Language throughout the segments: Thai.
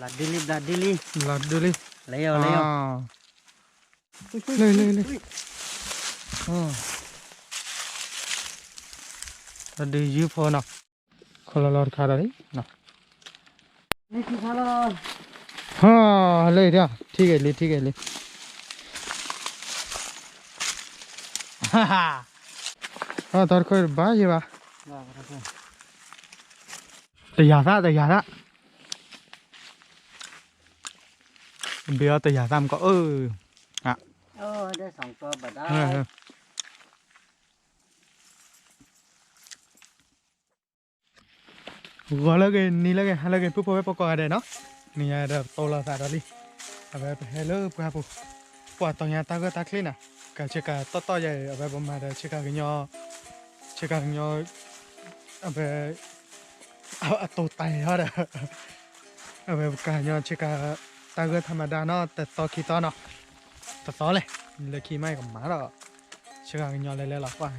Blood daily. Lật đưa đi. Lấy vô, lấy vô. Lên. đi dưới phô nào. Không lọt khá đấy. Nào. Đi thì sao rồi? Ha, lấy đi à? ठीक है ले. Ha. Tao coi ba gì ba? Tây giả đó. Bây giờ tây giả tam có à. Đây sòng to bật đó. Gua lagi pupu pokok ada no. Ni ada tola tak ada li. Apa hello pupu. Puat tanya tak ke tak lina. Ka ceka toto ya apa bom ada ceka genyo apa atau tai ada. Apa kanyo ceka tak ke thamada no to kita no. To le. Le ki mai ka ma ro. Ceka genyo le la kwa.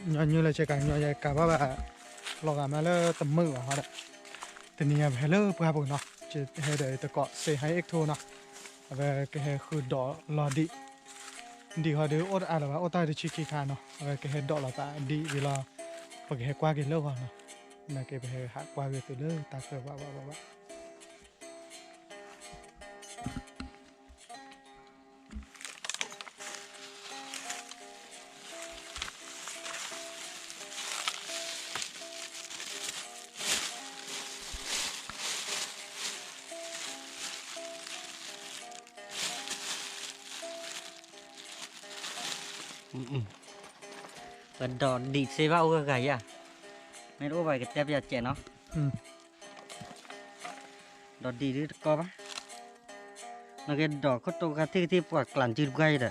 Nyo le ceka genyo ya ka ba lò gà mà lơ tầm mưa vào đó, từ nhà về lơ bữa bữa nó chỉ hay để tự có xe hay exo nó, về cái hay khử đỏ lò đi họ đều ốt là ốt tai để chi kỳ khăn nó, về cái hay đỏ là ta đi vì là cái hay qua cái lơ vào nó, là cái hay hạ qua cái từ lơ ta khử vào. Bật đỏ đi xe vào cái gầy à? Nên ô vài cái tép giờ trẻ nó. Đỏ đi đi co bá. Nó cái đỏ có tô cái thì quả làn chữ gầy đó.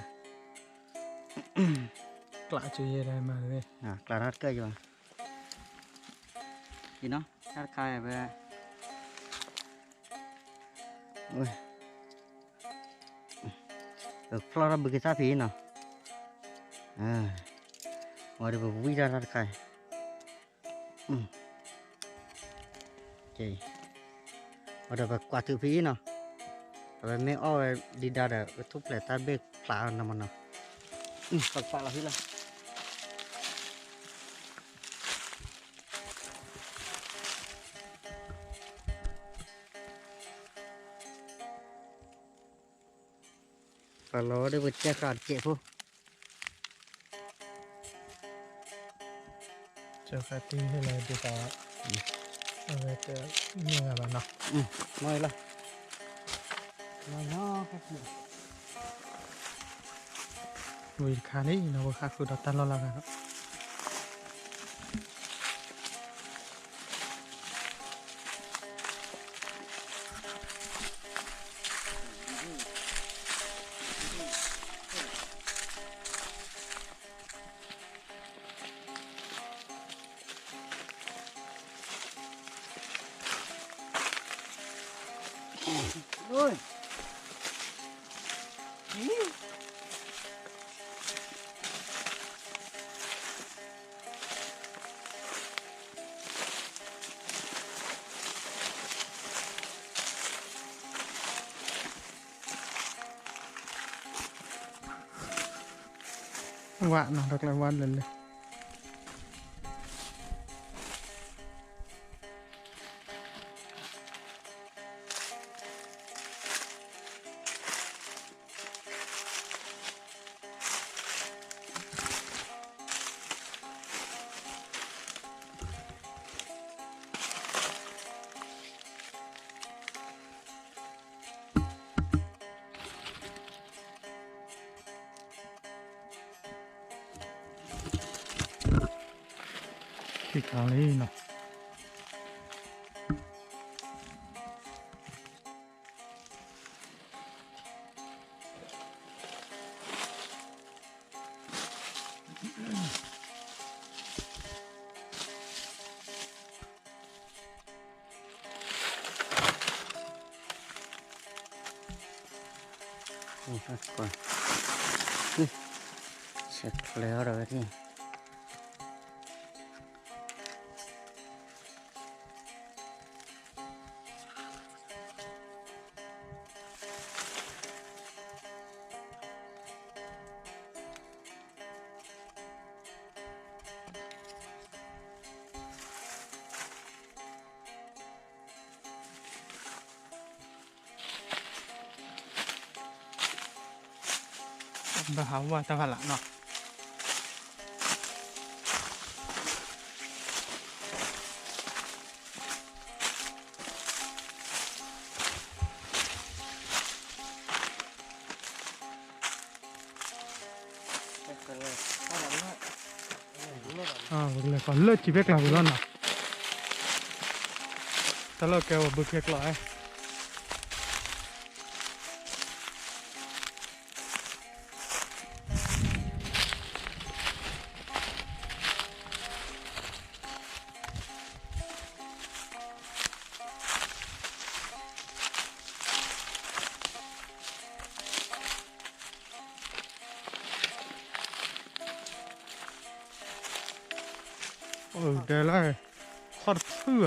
Lạ chữ gì đây mà đây? Làn hát cây rồi. Gì nó? Hát khai về. Ôi. Flora bagi sapi nó. Ngồi đây vui ra khai. Chị. Ngồi đây quả tự phí nó. Rồi mấy ô đi ra để thúc lại ta biết phá nó mà nó. Phá là phí là. Kalau dia bercakap cik pun. Cakap tinggi lah dia tak. Awak tu ni apa nak? Mời lah. Nó Vì khá đấy nó khá khử đợt tan lo là cả. ôi. Vạn nào được là vạn lần này. Cái kali nó. Coi. Sạch léo rồi thì. บะหาว่าตะวันละเนาะเลยก่อนเลิกจีเบกลาบุลอนเนาะตลอดแกว่าบุกเบกลาเดี๋ยวเลยขอดเสื้อ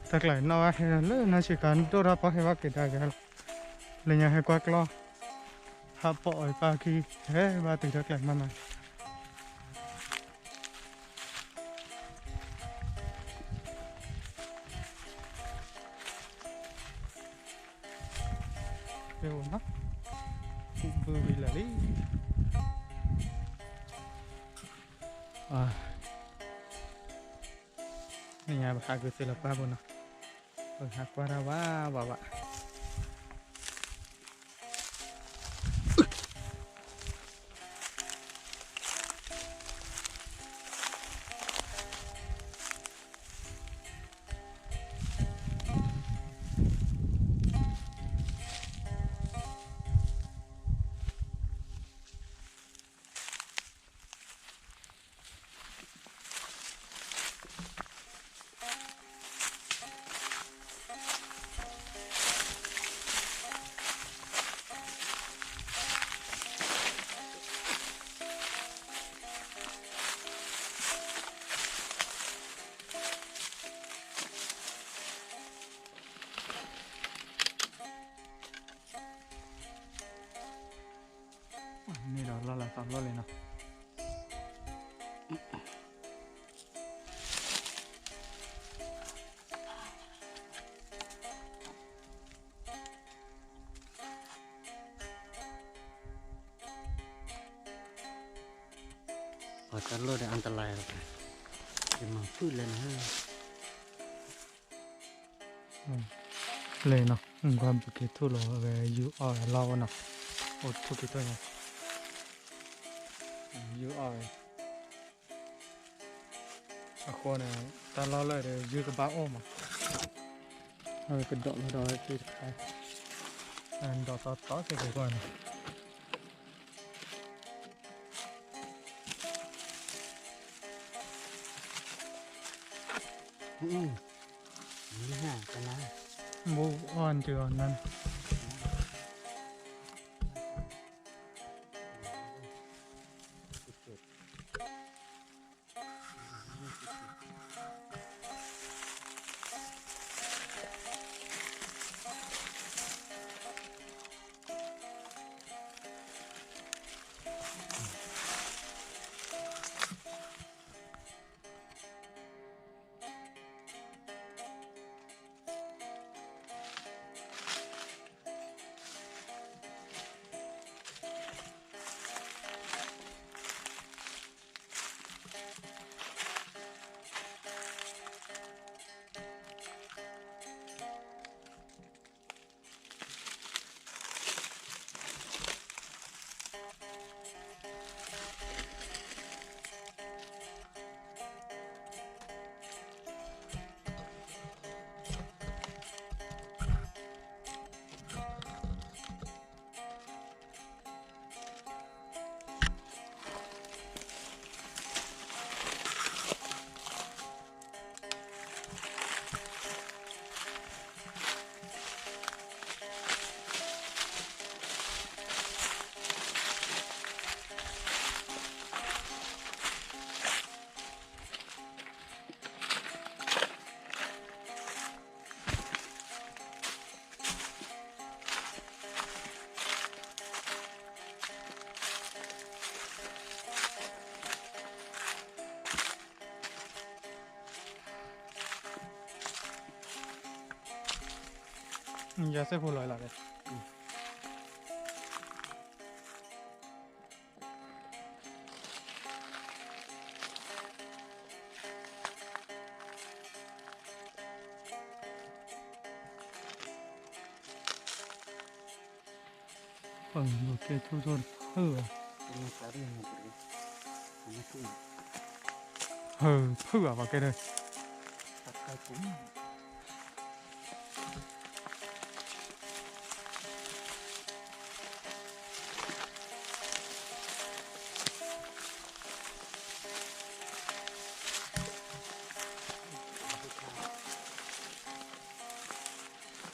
แต่กลายนว่าเห็นเลยน่าชิการตัวรับให้ว่าเกิดได้กันเลยยังให้กว่ากล้อฮับปล่อยปากีเฮ้มาติดแต่กลายมาเร็วนะกูเบื่อวิลลี่นี่ไงบักกูเสร็จแล้วป้าบุญนะบักว่าเราว่านี่เราละสามรอบเลยเนาะพอจะลดอันตรายแล้วเป็นมังพืชเลยนะเลยเนาะความบุกเกตุโลเวยูออเราเนาะโอ้ทุกตัวเนาะยูอออะคนเนี่ยตาเราเลยยูกับบ้าโอมากระโดดมาดอยที่ใครอันต่อเสร็จก่อนนี่ฮะกันนะบูอ่อนจืดนั่น อย่าเสียพูดลอยละเลยโอเคทุกคนเพื่อเพื่อว่าแกเลย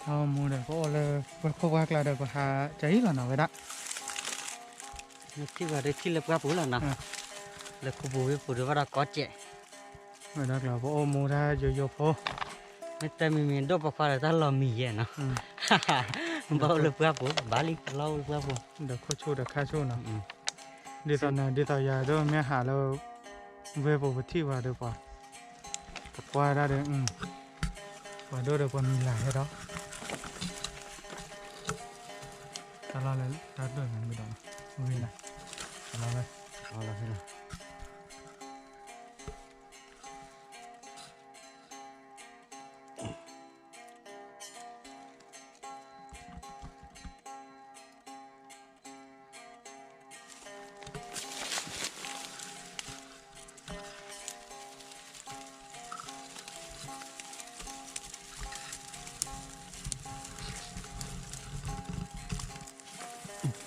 เอามูเด็กก็เลยพวกว่าเราเด็กก็หาใจหล่อหน่อยได้ ที่ว่าได้ที่เล็บกับปุ๋ยแล้วนะแล้วกูปุ๋ยปุ๋ยว่าเราก็เจ๊ vậy đó là bộ mua ra vô phố ไม่แต่มีดอกปลาแต่เรามีเยอะเนาะบ่เล็บกับปุ๋ยบาลีเราเล็บกับปุ๋ย được có chu được khai chu nào đi tàu này đi tàu dài đó mẹ hạ là về bộ vật thi vào được quả qua ra được và đôi được còn mình lại cái đó ta lo lấy ta đôi mình bị đỏ về này ta lo đâyเอาละพี่น้อง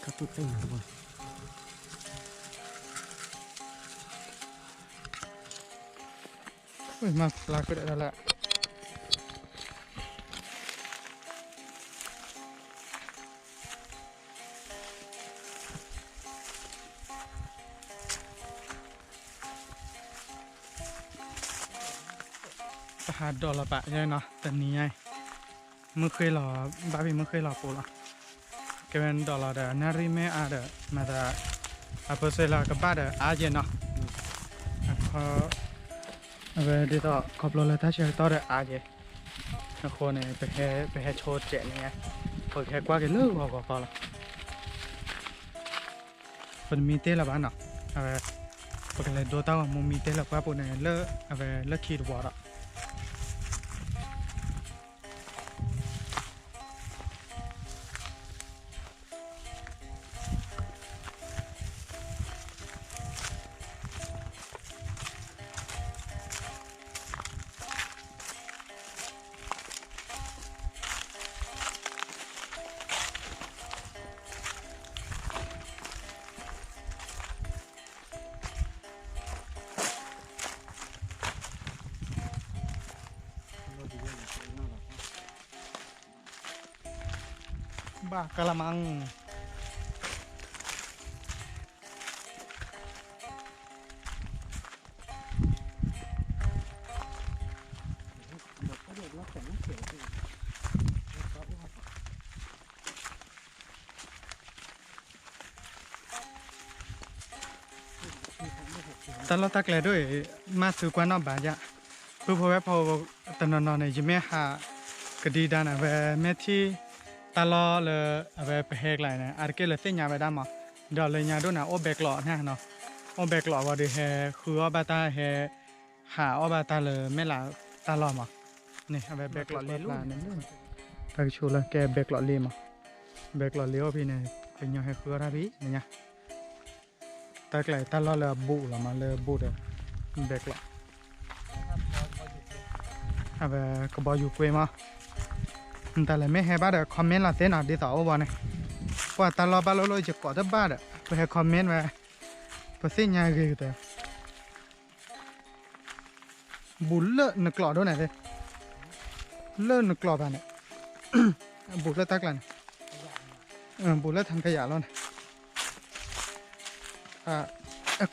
ก็ตุ้ดเต้นทุกคน ui mà là cái đó là hạt đỏ là bạ vậy nó tậnนี้ไงเมื่อเคยหล่อบาบีเมื่อเคยหล่อปูละแกเป็นดอลลาร์เดอนาริเมอาเดอมาแต่อาเปอร์เซ็นต์ละกับบ้าเดออาเจนเนาะพอเวดีต่อขอบรถเลยถ้าเชื่อต่อเดออาเจนักคนเนี่ยไปแค่โชว์เจ๋งไงพอแค่กว่ากันเลิกก็ละเป็นมีเต้ละบ้านเนาะเอาไปพอกันเลยดูต่อมุมมีเต้ละกว่าปุ่นเนี่ยเลิกเอาไปเลิกขี่ดูบอลละบ้ากะละมังแต่เราตักเลยด้วยมาซื้อกว่านอกบ้านจ้ะเพื่อพอแวะพอตอนนอนในจิเมหากระดีดานะเวแม่ที่ตลอเลยเวไปเฮกไรนะอาร์เกลเส้นยาไปได้มั้งเดี๋ยวเลยยาด้วยนะโอเบกหล่อนะเนาะโอเบกหล่อว่าดีเฮคืออบาตาเฮหาอบาตาเลยไม่ละตลอดมั้งนี่เวเบกหล่อเลยลูกนี่ตักชูเลยแกเบกหล่อเลยมั้งเบกหล่อเลี้ยวพี่เนี่ยเป็นยังไงคืออะไรพี่เนี่ยตักเลยตลอดเลยบุละมาเลยบุเด้เบกหล่อเวก็บอกอยู่กุยมั้งแต่เลยไม่ให้บ้าเด้อคอมเมนต์ละเต้นอ่ะดีต่อว่าเนี่ยว่าตลอดบ้าเราจะกอดบ้าเด้อไปให้คอมเมนต์ไว้ภาษาใหญ่กี่ตัวบุลเลนึกหล่อด้วยไหนเลยเลิศนึกหล่อบ้านเนี่ยบุลเลตักลันบุลเลทำขยะแล้วนะ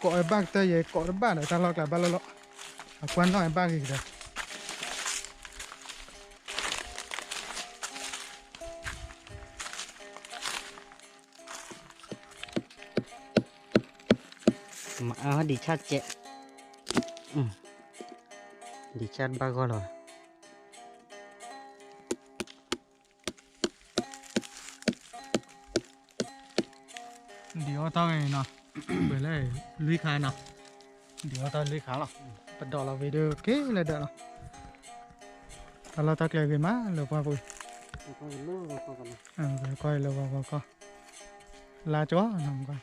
กอดบ้าเตยกอดบ้าเด้อตลอดกลับบ้านแล้วควันน้อยบ้ากี่ตัวมาดีชัดเจ๊ดีชัดบ้าก็เลย เดี๋ยวต้องไงเนาะไปเลยลุยขาเนาะเดี๋ยวต้องลุยขาหรอปัดดอกเราวิดีโอเก๋เลยเด้อเนาะตอนเราตักเลยกันมาหรือว่าปุ้ยไปก้อยเลยว่าก็ลาจ้อน้องก้อย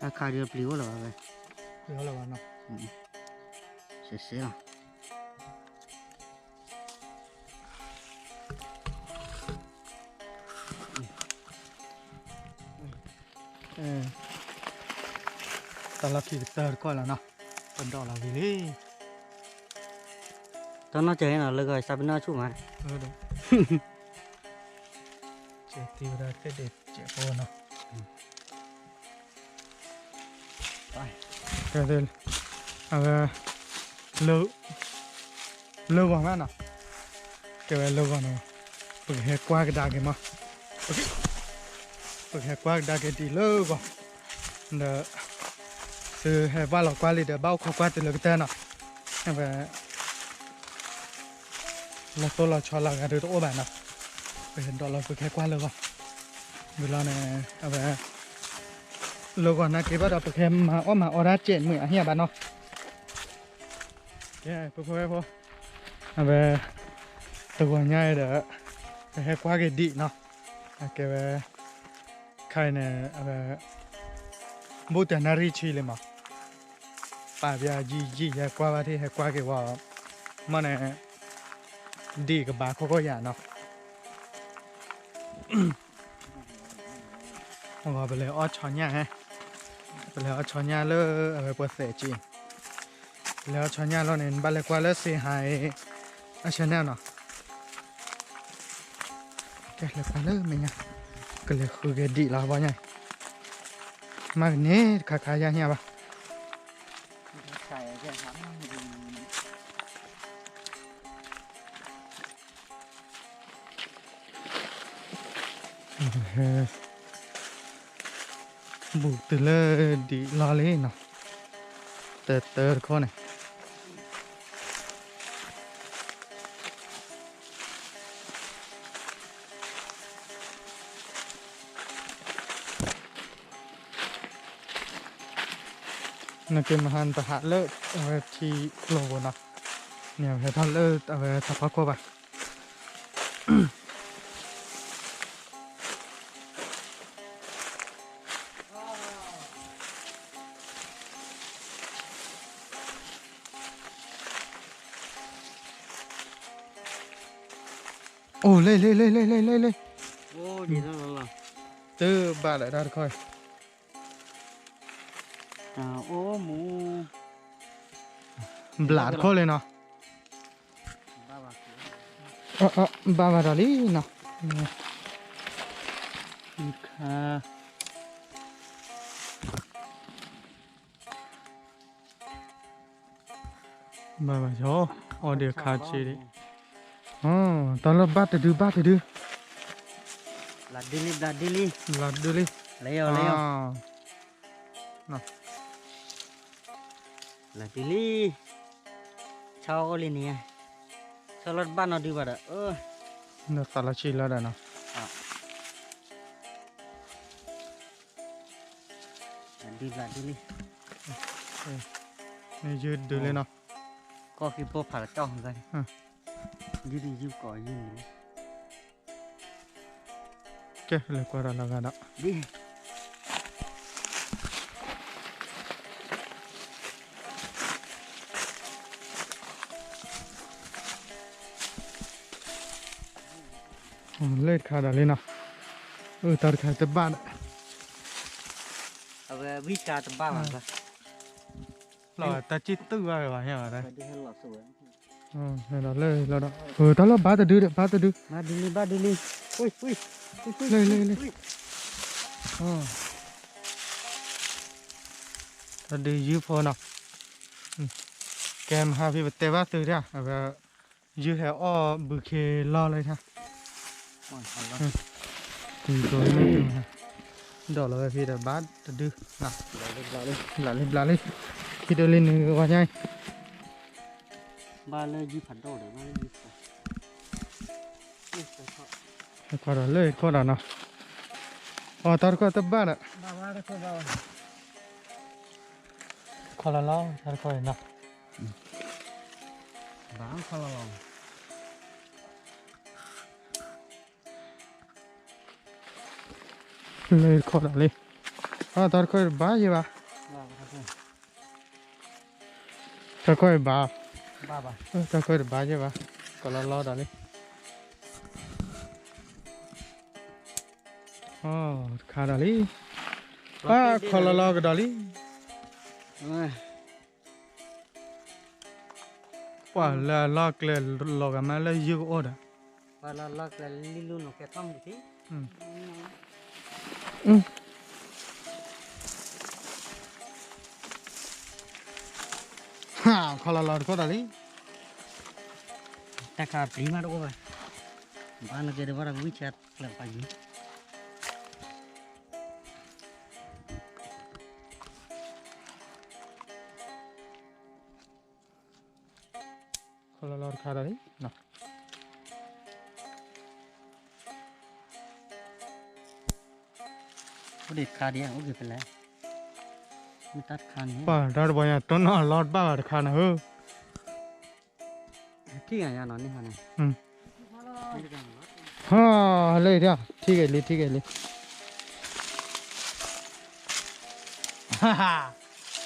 อาคาเดียปลิวเหรอไป เดี๋ยวเราเนาะ เสียๆตอนเราขี่เตอร์ก้อยแล้วเนาะปัดดอกเราวิลี่ ตอนนั้นเจอเนาะเลยก็ซาบิน่าชูมา เด้อเจ็บตีได้แค่เด็ดเจ็บโอเนาะไปก็เดินเอาไปเลิกก่อนแม่เนาะเก็บไว้เลิกก่อนเนาะปึกแหกกว่าก็ได้กันมั้งปึกแหกกว่าก็ได้กันดีเลิกก่อนเด้อซื้อแหกว่าหลอกกว่าเลยเดี๋ยวเบ้าขอกว่าจะเลิกเต้นเนาะเอาไปเราตัวเราชอเรากันดูตัวอ้วนเนาะไปเห็นตัวเราปึกแหกกว่าเลยก่อนเวลาเนี่ยเอาไปเลิกก่อนนะเก็บไว้เราปึกแหกมาอ้อมมาออร่าเจนมือเฮียบ้านเนาะแย่พอเอาไปตัวง่ายเด้อไปให้กว่ากันดีเนาะโอเคไปใครเนี่ยเอาไปบูตนารีชีเลยมั้งป้าเบียจีให้กว่าว่าที่ให้กว่ากันว่ามันเนี่ยดีกับบาเขาก็อย่างเนาะว่าไปเลยอ้อช้อนย่างไงไปเลยอ้อช้อนย่างเลยเอาไปปวดเสียจีแล้วช้อนย่างเราเนี่ยบาเลยกว่าเลยเสียหายอาชแนลเนาะแกเลยกว่าเลยไม่เนี่ยก็เลยคือแกดีแล้วว่าไงมากนี้ขายย่างเหี้ยปะ ใส่แค่ครับ บุกตื่นเลยดีรอเลยเนาะเติร์คนเนี่ยนักเก็ตมหันตหะเลิศเอาไว้ที่โลกเนาะเนี่ยให้ท่านเลิศเอาไว้ทับพักครบอ่ะโอ้เลย โอ้ดีแล้วล่ะ ตื้อบาดอะไรได้ค่อย โอ้หมู บลาดโคเลยเนาะ บ้าบ้า บาบาดาลีเนาะค่ะบาโชออเดียคาชีดิอ๋อตอนเราบาดดื้อลาดิลี ลาดดื้อลิ เลี้ยวเนาะลาดิลีชาวก็เลยเนี่ยชาวรถบ้านเราดีกว่าเด้อเนาะตาลาชีแล้วเนาะลาดิลีนี่ยืดดื้อเลยเนาะก็คือพวกผักจ้องกันยืดก่อยืด แกเลยกว่าเรากันเนาะ ดิเล็ดขาดอะไรเนาะตัดขาดแต่บ้านเอาไปวิชาตบ้ามันปะเราตัดจิตตื้อไว้ว่าเหี้ยอะไรไปดูให้หลอดสวยเราเลยเราตอนเราบ้าจะดื้อมาดิลีอุ้ยเลย ta đi dư phô nào kem ha vì tê vát từ ra và dư hè o bự khê lo lên ha thì rồi đó là vì đã bát đưa nào lại lên khi đưa lên qua nhai ba lê dư phản đồ để ba lê dư qua đó lên qua đó nào tao có tập ba nè ba đó có bao qua là lo tao coi nào bán không lòng lên qua đó lên tao coi ba gì ba tao coi ba ba ba tao coi ba gì ba qua là lo đó lên khá đó đi qua là lo cái đó đi quả là lo cái lo cái mà là dư ô đó và là cái li luôn nó cái thăm một tí ha qua là lo cái đó đi ta cả prima đâu vậy ba nó cái đó vào cái chat là phải gì qua là lo khá đó đi nào có để khá đi à ok phải lấy mới tắt khăn nhé ba đó bây giờ tôi nói lót ba khá nào hơn cái này nó như thế này ha lấy ra ठीक है ले ha ha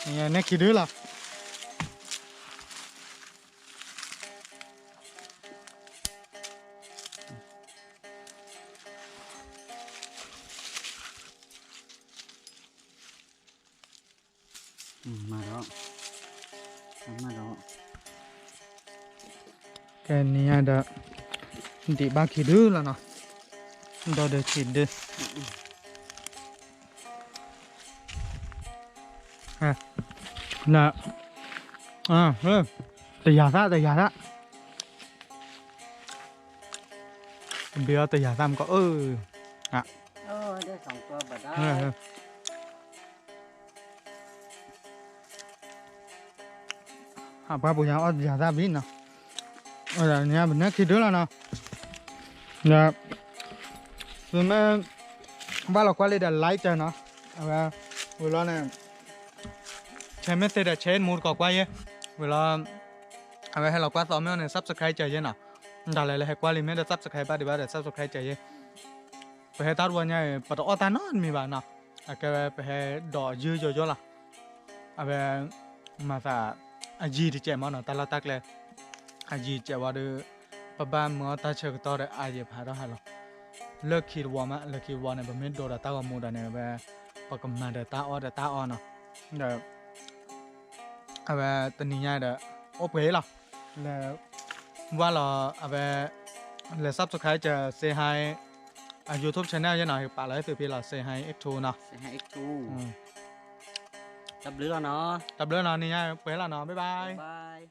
nghe nè kia đứa là mà đó cái này ada di baki dulu lah noh udah ada cide nah tây giả đó bây tây giả tam có đây sòng to bật đó apa punya giả tam biết nào ở nhà mình nói khi đứa là nào nè rồi mà ba là qua đây là like cho nó và vừa lo này xem mấy tên chế một cọ quay vừa lo hay là qua tóm này subscribe chơi chứ nào đó là hay qua liền mấy subscribe ba đi ba để subscribe chơi chứ phải tao vừa nha bắt đầu ta nó mi bạn nào cái phải đỏ dư cho là về mà ta gì thì chơi mà nó ta là tắc lên gì chơi vào được ba mà ta chơi cái to đấy ai phải đó hay là lỡ khi qua này bên đồ là tao mua đây này về bắt cầm mà để tao nó để về tình hình này ok là qua là về là subscribe cho C2 YouTube channel như nào thì bạn lấy từ phía là C2X2 nào C2X2 tập lứa nó này nha quế là nó bye bye